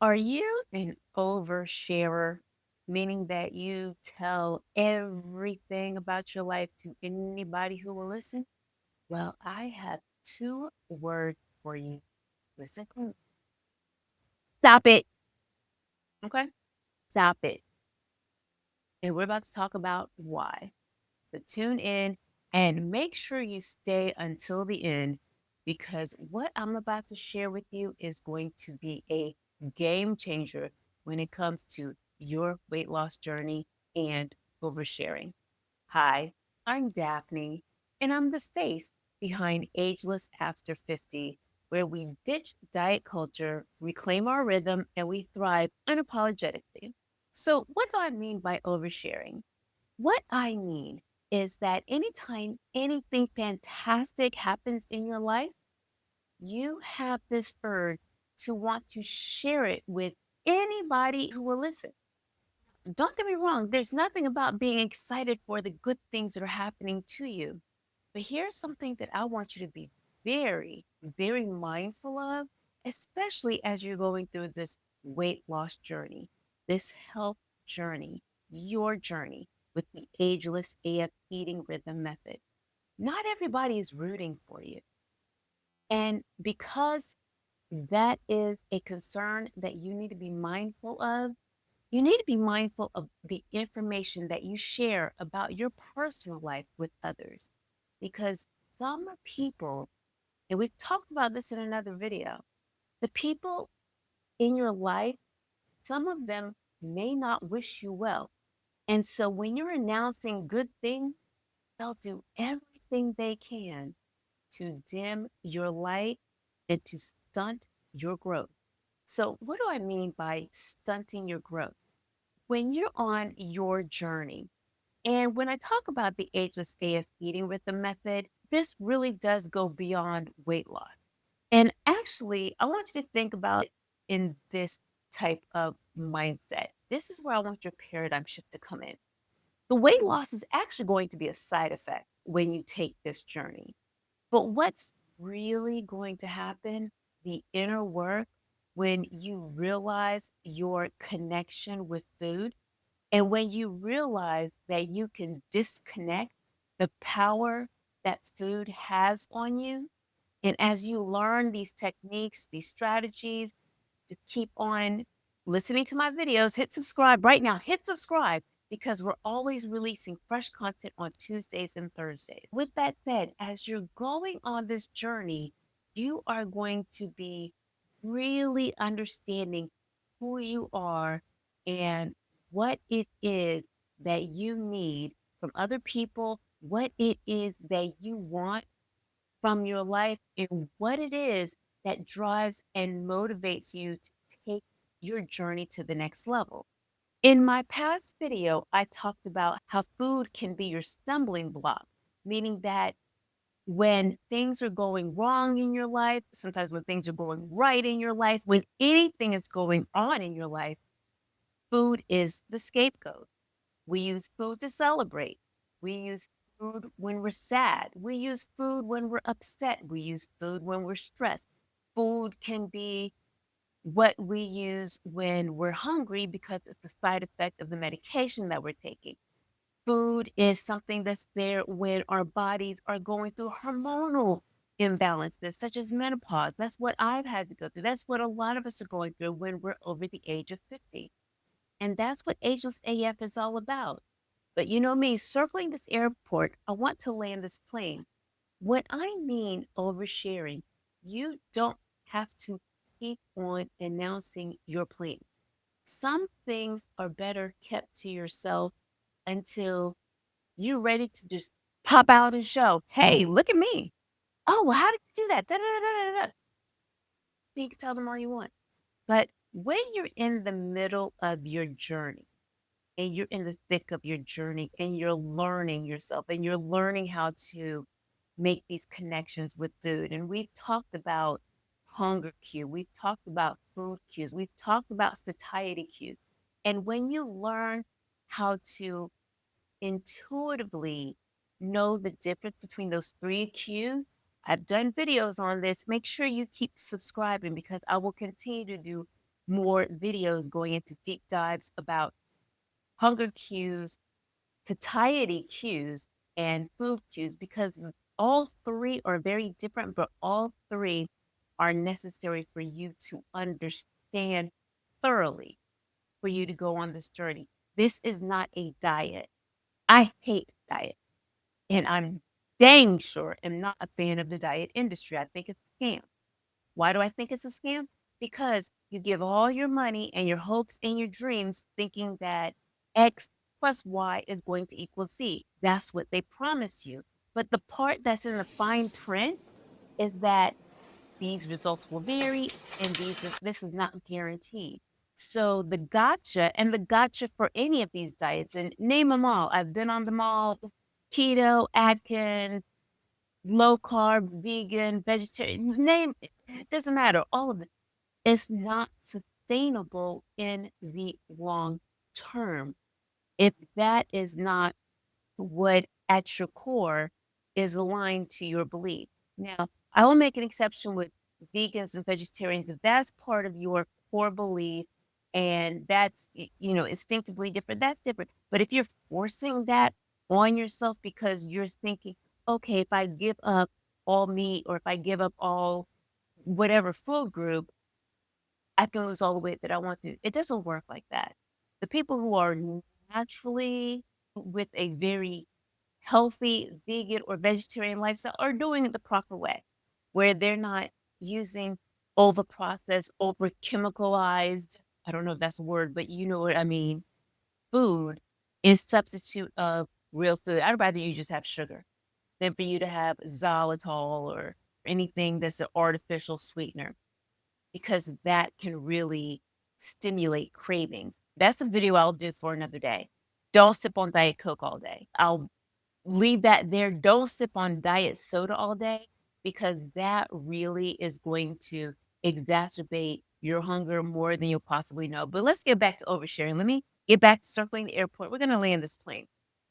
Are you an oversharer, meaning that you tell everything about your life to anybody who will listen? Well, I have two words for you. Listen, stop it. Okay, stop it. And we're about to talk about why. So tune in and make sure you stay until the end because what I'm about to share with you is going to be a game changer when it comes to your weight loss journey and oversharing. Hi, I'm Daphne, and I'm the face behind Ageless After 50, where we ditch diet culture, reclaim our rhythm, and we thrive unapologetically. So, what do I mean by oversharing? What I mean is that anytime anything fantastic happens in your life, you have this urge to want to share it with anybody who will listen. Don't get me wrong, there's nothing about being excited for the good things that are happening to you. But here's something that I want you to be very, very mindful of, especially as you're going through this weight loss journey, this health journey, your journey with the ageless AF eating rhythm method. Not everybody is rooting for you. And because that is a concern that you need to be mindful of, you need to be mindful of the information that you share about your personal life with others because some people, and we've talked about this in another video, the people in your life, some of them may not wish you well. And so when you're announcing good things, they'll do everything they can to dim your light and to stunt your growth. So, what do I mean by stunting your growth? When you're on your journey, and when I talk about the ageless AF eating rhythm method, this really does go beyond weight loss. And actually, I want you to think about it in this type of mindset. This is where I want your paradigm shift to come in. The weight loss is actually going to be a side effect when you take this journey. But what's really going to happen, the inner work, when you realize your connection with food, and when you realize that you can disconnect the power that food has on you, and as you learn these techniques, these strategies, just keep on listening to my videos. Hit subscribe right now. Hit subscribe because we're always releasing fresh content on Tuesdays and Thursdays. With that said, as you're going on this journey, you are going to be really understanding who you are and what it is that you need from other people, what it is that you want from your life, and what it is that drives and motivates you to take your journey to the next level. In my past video, I talked about how food can be your stumbling block, meaning that when things are going wrong in your life, sometimes when things are going right in your life, when anything is going on in your life, food is the scapegoat. We use food to celebrate. We use food when we're sad. We use food when we're upset. We use food when we're stressed. Food can be what we use when we're hungry because it's the side effect of the medication that we're taking. Food is something that's there when our bodies are going through hormonal imbalances, such as menopause. That's what I've had to go through. That's what a lot of us are going through when we're over the age of 50. And that's what Ageless AF is all about. But you know me, circling this airport, I want to land this plane. When I mean oversharing, you don't have to keep on announcing your plane. Some things are better kept to yourself until you're ready to just pop out and show, hey, look at me. Oh, well, how did you do that? Da, da, da, da, da, da. You can tell them all you want. But when you're in the middle of your journey, and you're in the thick of your journey and you're learning yourself and you're learning how to make these connections with food. And we've talked about hunger cue, we've talked about food cues, we've talked about satiety cues. And when you learn how to intuitively know the difference between those three cues, I've done videos on this. Make sure you keep subscribing because I will continue to do more videos going into deep dives about hunger cues, satiety cues, and food cues because all three are very different, but all three are necessary for you to understand thoroughly for you to go on this journey. This is not a diet. I hate diet, and I'm dang sure am not a fan of the diet industry. I think it's a scam. Why do I think it's a scam? Because you give all your money and your hopes and your dreams thinking that X plus Y is going to equal Z. That's what they promise you. But the part that's in the fine print is that these results will vary and this is not guaranteed. So the gotcha and the gotcha for any of these diets, and name them all. I've been on them all: keto, Atkins, low carb, vegan, vegetarian, name it, doesn't matter, all of it. It's not sustainable in the long term if that is not what at your core is aligned to your belief. Now, I will make an exception with vegans and vegetarians if that's part of your core belief and that's instinctively different, that's different. But if you're forcing that on yourself because you're thinking, okay, if I give up all meat or if I give up all whatever food group, I can lose all the weight that I want to. It doesn't work like that. The people who are naturally with a very healthy vegan or vegetarian lifestyle are doing it the proper way, where they're not using over processed, over chemicalized, I don't know if that's a word, but you know what I mean, food in substitute of real food. I'd rather you just have sugar than for you to have xylitol or anything that's an artificial sweetener because that can really stimulate cravings. That's a video I'll do for another day. Don't sip on Diet Coke all day. I'll leave that there. Don't sip on diet soda all day because that really is going to exacerbate your hunger more than you'll possibly know. But let's get back to oversharing. Let me get back to circling the airport. We're going to land this plane.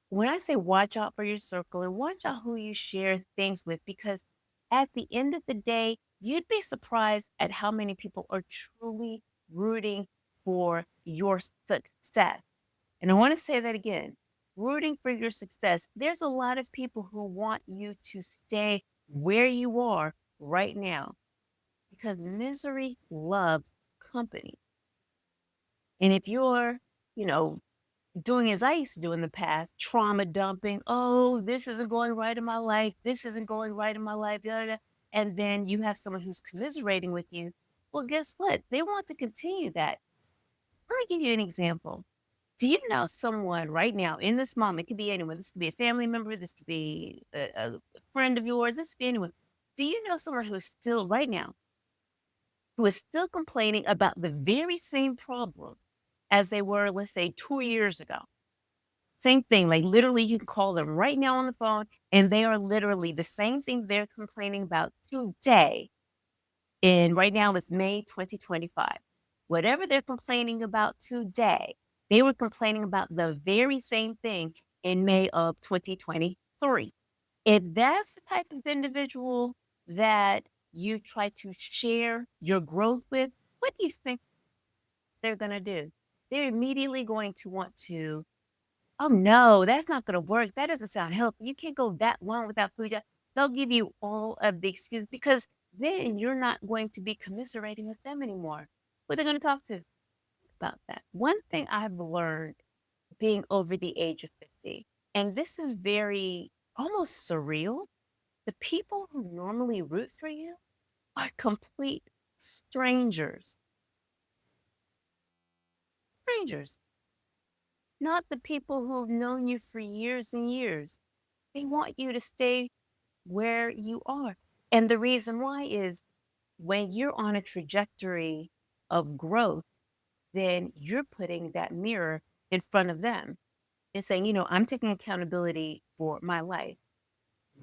When I say watch out for your circle and watch out who you share things with, because at the end of the day, you'd be surprised at how many people are truly rooting for your success. And I want to say that again, rooting for your success. There's a lot of people who want you to stay where you are right now because misery loves company. And if you're, you know, doing as I used to do in the past, trauma dumping, oh, this isn't going right in my life, this isn't going right in my life, da, da, da. And then you have someone who's commiserating with you. Well, guess what? They want to continue that. Let me give you an example. Do you know someone right now in this moment? It could be anyone. This could be a family member. This could be a friend of yours. This could be anyone. Do you know someone who is still right now, who is still complaining about the very same problem as they were, let's say, 2 years ago? Same thing. Like literally, you can call them right now on the phone, and they are literally the same thing they're complaining about today. And right now, it's May 2025. Whatever they're complaining about today, they were complaining about the very same thing in May of 2023. If that's the type of individual that you try to share your growth with, what do you think they're going to do? They're immediately going to want to, oh no, that's not going to work. That doesn't sound healthy. You can't go that long without food. They'll give you all of the excuses because then you're not going to be commiserating with them anymore. Who are they going to talk to about that? One thing I've learned being over the age of 50, and this is very almost surreal. The people who normally root for you are complete strangers. Strangers, not the people who've known you for years and years. They want you to stay where you are. And the reason why is when you're on a trajectory of growth, then you're putting that mirror in front of them and saying, I'm taking accountability for my life.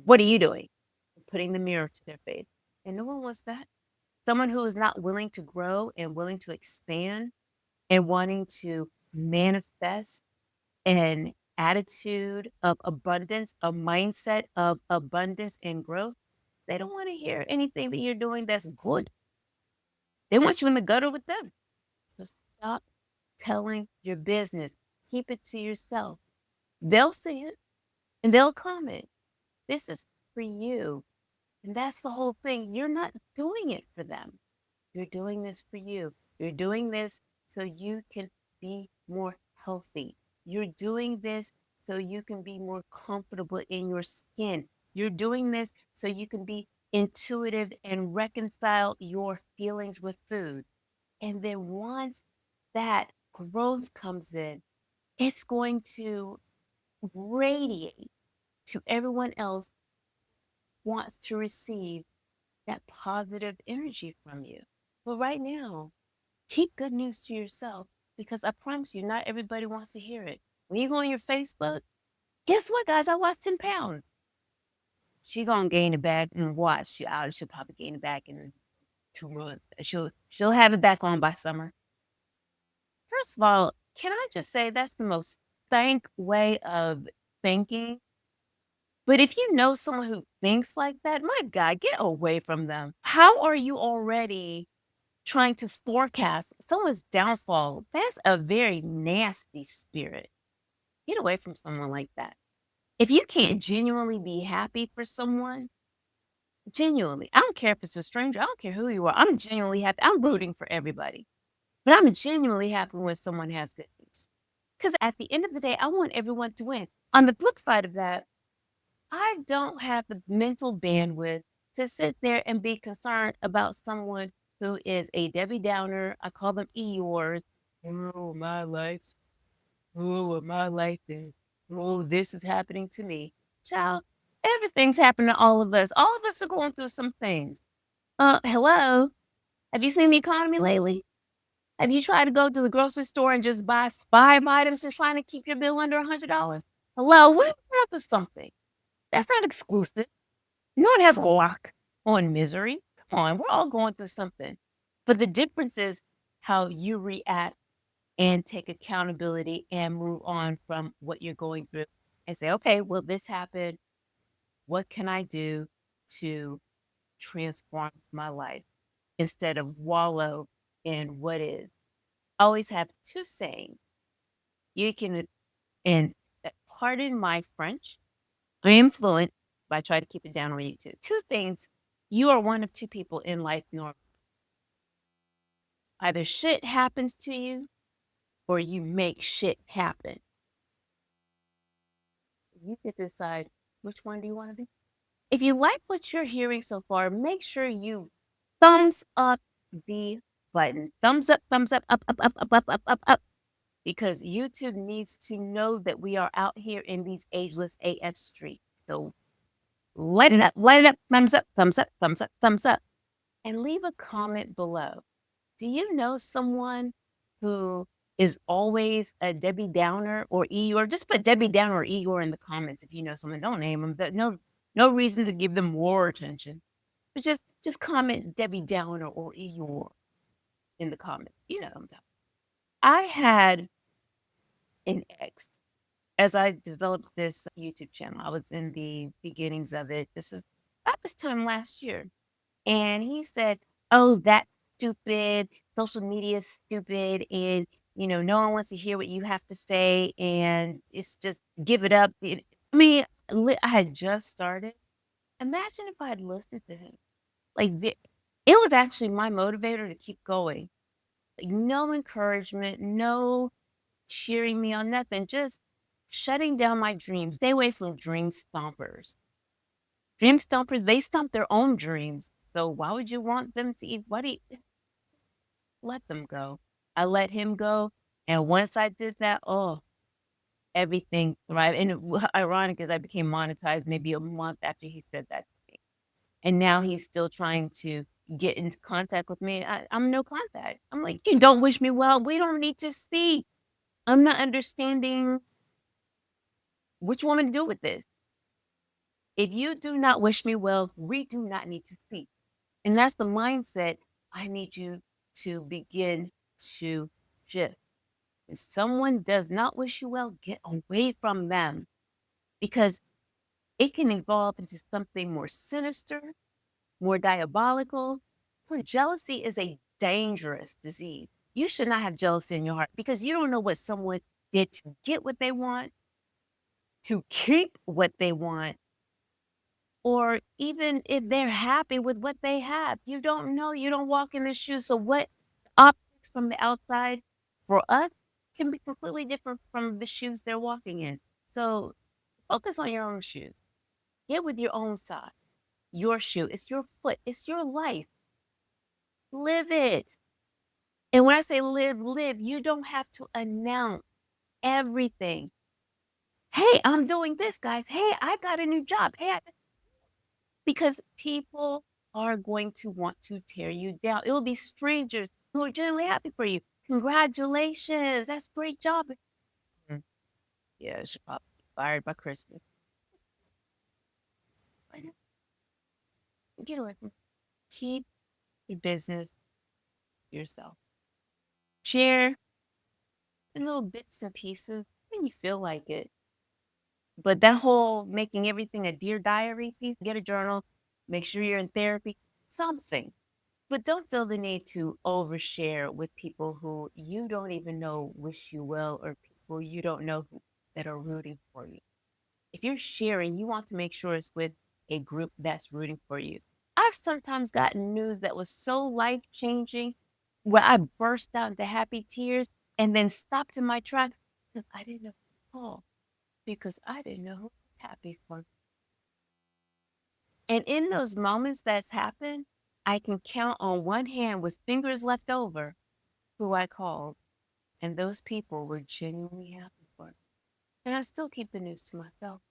What are you doing? Putting the mirror to their face. And no one wants that. Someone who is not willing to grow and willing to expand and wanting to manifest an attitude of abundance, a mindset of abundance and growth. They don't want to hear anything that you're doing that's good. They want you in the gutter with them. Stop telling your business. Keep it to yourself. They'll see it and they'll comment. This is for you. And that's the whole thing. You're not doing it for them. You're doing this for you. You're doing this so you can be more healthy. You're doing this so you can be more comfortable in your skin. You're doing this so you can be intuitive and reconcile your feelings with food. And then once that growth comes in, it's going to radiate to everyone else wants to receive that positive energy from you. But right now, keep good news to yourself because I promise you, not everybody wants to hear it. When you go on your Facebook, guess what, guys? I lost 10 pounds. She gonna gain it back and watch. She'll probably gain it back in 2 months. She'll have it back on by summer. First of all, can I just say that's the most thank way of thinking? But if you know someone who thinks like that, my God, get away from them. How are you already trying to forecast someone's downfall? That's a very nasty spirit. Get away from someone like that. If you can't genuinely be happy for someone, genuinely, I don't care if it's a stranger, I don't care who you are. I'm genuinely happy. I'm rooting for everybody, but I'm genuinely happy when someone has good news. Because at the end of the day, I want everyone to win. On the flip side of that, I don't have the mental bandwidth to sit there and be concerned about someone who is a Debbie Downer. I call them Eeyores. Oh, my life. Oh, what my life is. Oh, this is happening to me. Child, everything's happening to all of us. All of us are going through some things. Hello? Have you seen the economy lately? Have you tried to go to the grocery store and just buy 5 items and trying to keep your bill under $100? Hello? We're going through something. That's not exclusive. No one has a lock on misery. Come on, we're all going through something. But the difference is how you react and take accountability and move on from what you're going through and say, okay, well, this happened. What can I do to transform my life instead of wallow in what is? I always have two sayings. You can, and pardon my French, I am fluent, but I try to keep it down on YouTube. Two things. You are one of two people in life normally. Either shit happens to you or you make shit happen. You get to decide which one do you want to be. If you like what you're hearing so far, make sure you thumbs up the button. Thumbs up, because YouTube needs to know that we are out here in these ageless AF streets. So light it up, thumbs up, thumbs up, thumbs up, thumbs up, and leave a comment below. Do you know someone who is always a Debbie Downer or Eeyore? Just put Debbie Downer or Eeyore in the comments if you know someone. Don't name them. No reason to give them more attention. But just comment Debbie Downer or Eeyore in the comments. You know what I'm talking. I had an ex as I developed this YouTube channel. I was in the beginnings of it. This is about this time last year. And he said, "Oh, that's stupid. Social media is stupid. And, no one wants to hear what you have to say. And it's just give it up." I mean, I had just started. Imagine if I had listened to him. It was actually my motivator to keep going. Like, no encouragement, no cheering me on, nothing. Just shutting down my dreams. Stay away from dream stompers. Dream stompers, they stomp their own dreams. So why would you want them to eat? Let them go. I let him go. And once I did that, oh, everything thrived. And ironic is I became monetized maybe a month after he said that to me. And now he's still trying to get into contact with me. I'm no contact. I'm like, you don't wish me well. We don't need to speak. I'm not understanding what you want me to do with this. If you do not wish me well, we do not need to speak. And that's the mindset I need you to begin to shift. If someone does not wish you well, get away from them because it can evolve into something more sinister, more diabolical. Jealousy is a dangerous disease. You should not have jealousy in your heart because you don't know what someone did to get what they want, to keep what they want, or even if they're happy with what they have. You don't know. You don't walk in the shoes. So what optics from the outside for us can be completely different from the shoes they're walking in. So focus on your own shoes. Get with your own size, your shoe. It's your foot. It's your life. Live it. And when I say live, live, you don't have to announce everything. Hey, I'm doing this, guys. Hey, I got a new job. Because people are going to want to tear you down. It will be strangers who are genuinely happy for you. Congratulations. That's a great job. Mm, yeah, I should probably be fired by Christmas. Get away from keep your business yourself. Share in little bits and pieces when you feel like it. But that whole making everything a dear diary piece, get a journal, make sure you're in therapy, something. But don't feel the need to overshare with people who you don't even know wish you well or people you don't know that are rooting for you. If you're sharing, you want to make sure it's with a group that's rooting for you. I've sometimes gotten news that was so life changing where I burst out into happy tears and then stopped in my tracks because I didn't know who to call, because I didn't know who was happy for me. And in those moments that's happened, I can count on one hand with fingers left over who I called. And those people were genuinely happy for me. And I still keep the news to myself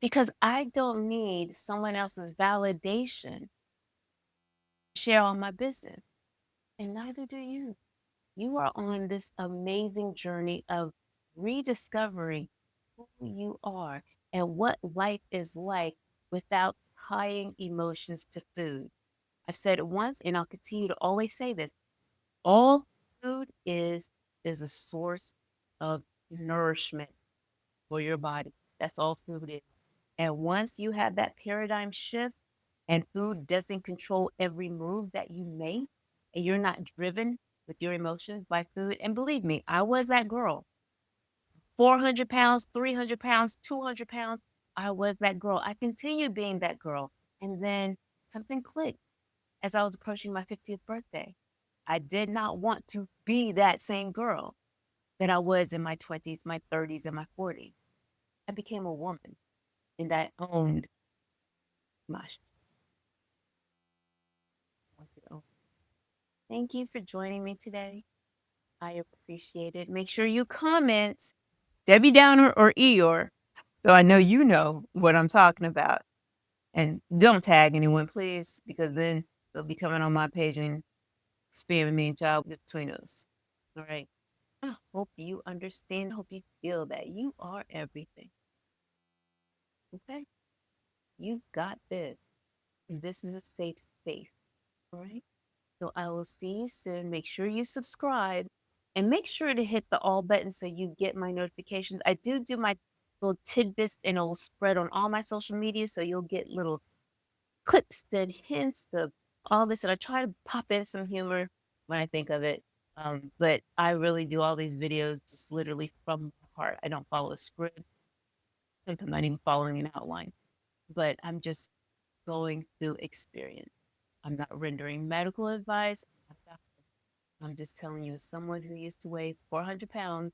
because I don't need someone else's validation to share all my business. And neither do you. You are on this amazing journey of rediscovering who you are and what life is like without tying emotions to food. I've said it once and I'll continue to always say this. All food is a source of nourishment for your body. That's all food is. And once you have that paradigm shift and food doesn't control every move that you make, and you're not driven with your emotions by food, and believe me, I was that girl. 400 pounds, 300 pounds, 200 pounds. I was that girl. I continued being that girl. And then something clicked as I was approaching my 50th birthday. I did not want to be that same girl that I was in my 20s, my 30s, and my 40s. I became a woman and I owned my Thank you for joining me today. I appreciate it. Make sure you comment Debbie Downer or Eeyore so I know you know what I'm talking about. And don't tag anyone, please, because then they'll be coming on my page and spamming me and child between us. All right. I hope you understand. I hope you feel that you are everything. Okay? You got this. This is a safe space. All right? So I will see you soon. Make sure you subscribe and make sure to hit the all button so you get my notifications. I do my little tidbits and it'll spread on all my social media. So you'll get little clips and hints of all this. And I try to pop in some humor when I think of it. But I really do all these videos just literally from my heart. I don't follow a script. Sometimes I'm not even following an outline, but I'm just going through experience. I'm not rendering medical advice. I'm just telling you, as someone who used to weigh 400 pounds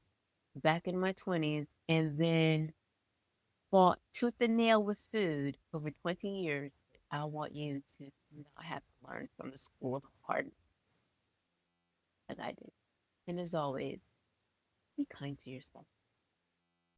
back in my 20s and then fought tooth and nail with food over 20 years, I want you to not have to learn from the school of hard as I did. And as always, be kind to yourself.